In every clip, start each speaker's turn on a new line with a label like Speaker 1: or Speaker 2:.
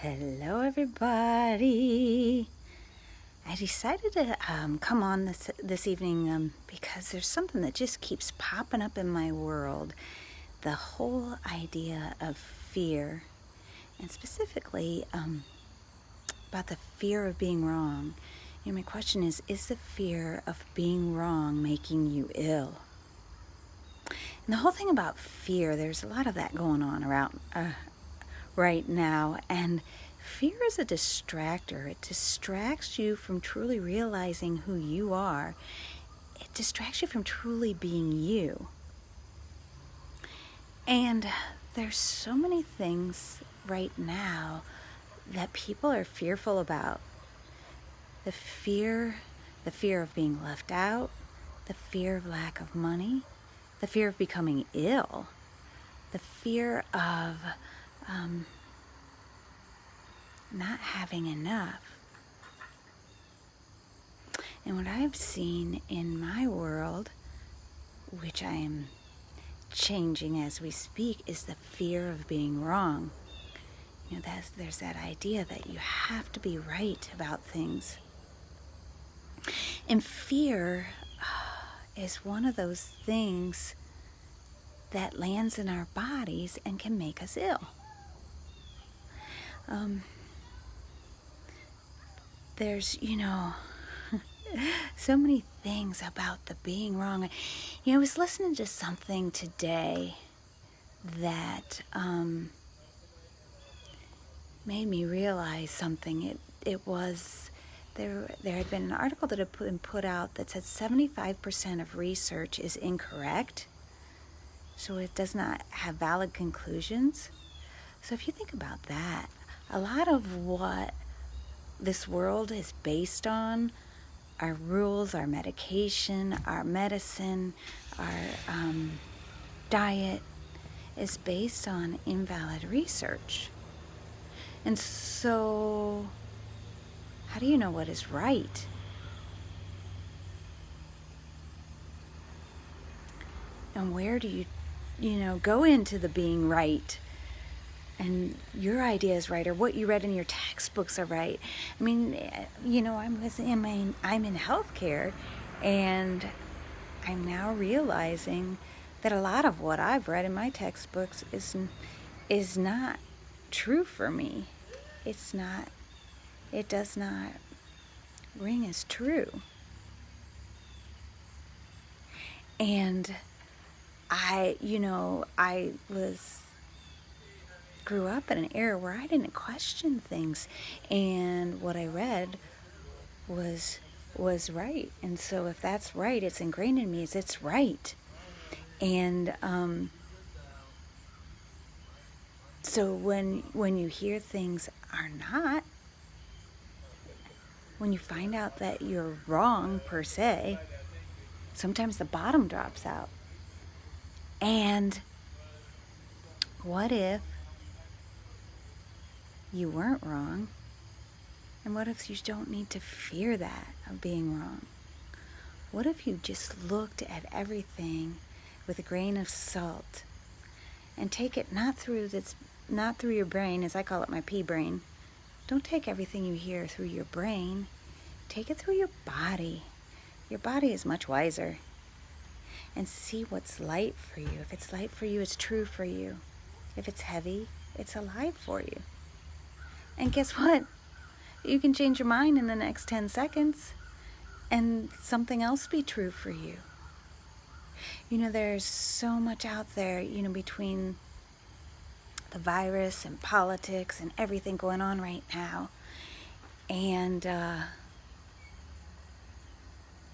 Speaker 1: Hello, everybody. I decided to come on this evening because there's something that just keeps popping up in my world. The whole idea of fear, and specifically about the fear of being wrong. My question is the fear of being wrong making you ill? And the whole thing about fear, there's a lot of that going on around right now, and fear is a distractor. It distracts you from truly realizing who you are. It distracts you from truly being you. And there's so many things right now that people are fearful about. The fear of being left out, the fear of lack of money, the fear of becoming ill, the fear of not having enough. And what I've seen in my world, which I am changing as we speak, is the fear of being wrong. There's that idea that you have to be right about things. And fear is one of those things that lands in our bodies and can make us ill. There's, so many things about the being wrong. I was listening to something today that made me realize something. It was, there had been an article that had been put out that said 75% of research is incorrect. So it does not have valid conclusions. So if you think about that, a lot of what this world is based on, our rules, our medication, our medicine, our diet, is based on invalid research. And so, how do you know what is right? And where do you go into the being right? And your idea is right, or what you read in your textbooks are right. I'm in healthcare, and I'm now realizing that a lot of what I've read in my textbooks is not true for me. It does not ring as true. And I grew up in an era where I didn't question things, and what I read was right. And so if that's right, it's ingrained in me as it's right. And so when you hear things are not, when you find out that you're wrong per se, sometimes the bottom drops out. And what if you weren't wrong? And what if you don't need to fear that of being wrong? What if you just looked at everything with a grain of salt and take it not through your brain, as I call it, my pea brain. Don't take everything you hear through your brain. Take it through your body. Your body is much wiser. And see what's light for you. If it's light for you, it's true for you. If it's heavy, it's alive for you. And guess what? You can change your mind in the next 10 seconds and something else be true for you. There's so much out there, between the virus and politics and everything going on right now. And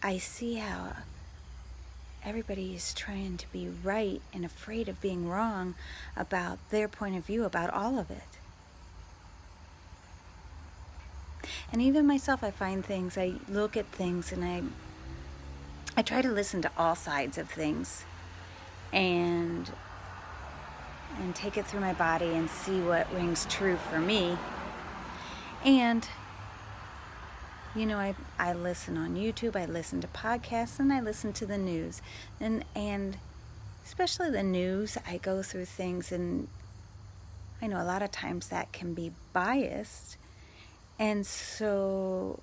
Speaker 1: I see how everybody is trying to be right and afraid of being wrong about their point of view about all of it. And even myself, I find things, I look at things, and I try to listen to all sides of things and take it through my body and see what rings true for me. And I listen on YouTube, I listen to podcasts, and I listen to the news. And especially the news, I go through things and I know a lot of times that can be biased. And so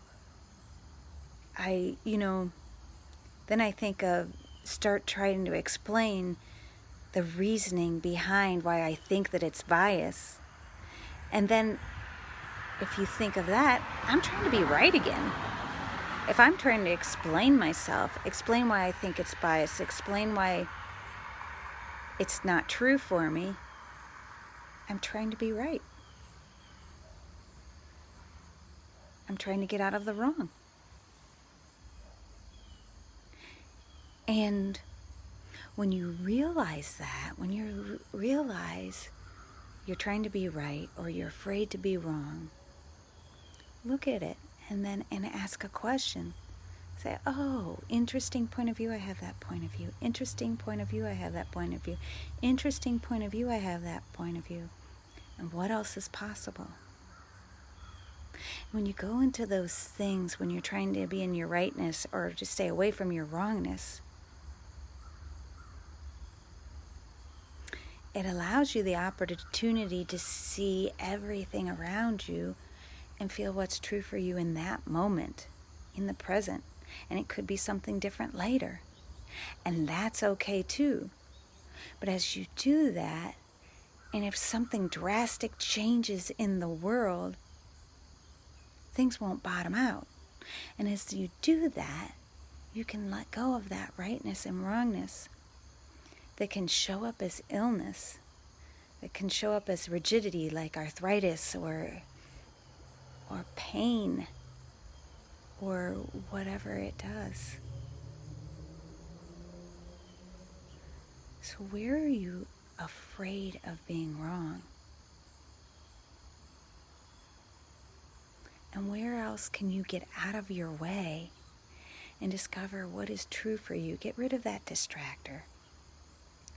Speaker 1: then I think of start trying to explain the reasoning behind why I think that it's bias. And then if you think of that, I'm trying to be right again. If I'm trying to explain myself, explain why I think it's biased, explain why it's not true for me, I'm trying to be right. I'm trying to get out of the wrong. And when you realize that, when you realize you're trying to be right or you're afraid to be wrong, look at it and ask a question. Say, oh, interesting point of view, I have that point of view. Interesting point of view, I have that point of view. Interesting point of view, I have that point of view. And what else is possible? When you go into those things, when you're trying to be in your rightness or to stay away from your wrongness, it allows you the opportunity to see everything around you and feel what's true for you in that moment, in the present. And it could be something different later. And that's okay too. But as you do that, and if something drastic changes in the world, things won't bottom out. And as you do that, you can let go of that rightness and wrongness that can show up as illness, that can show up as rigidity like arthritis or pain or whatever it does. So where are you afraid of being wrong? And where else can you get out of your way and discover what is true for you? Get rid of that distractor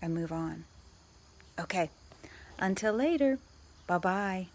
Speaker 1: and move on. Okay, until later, bye-bye.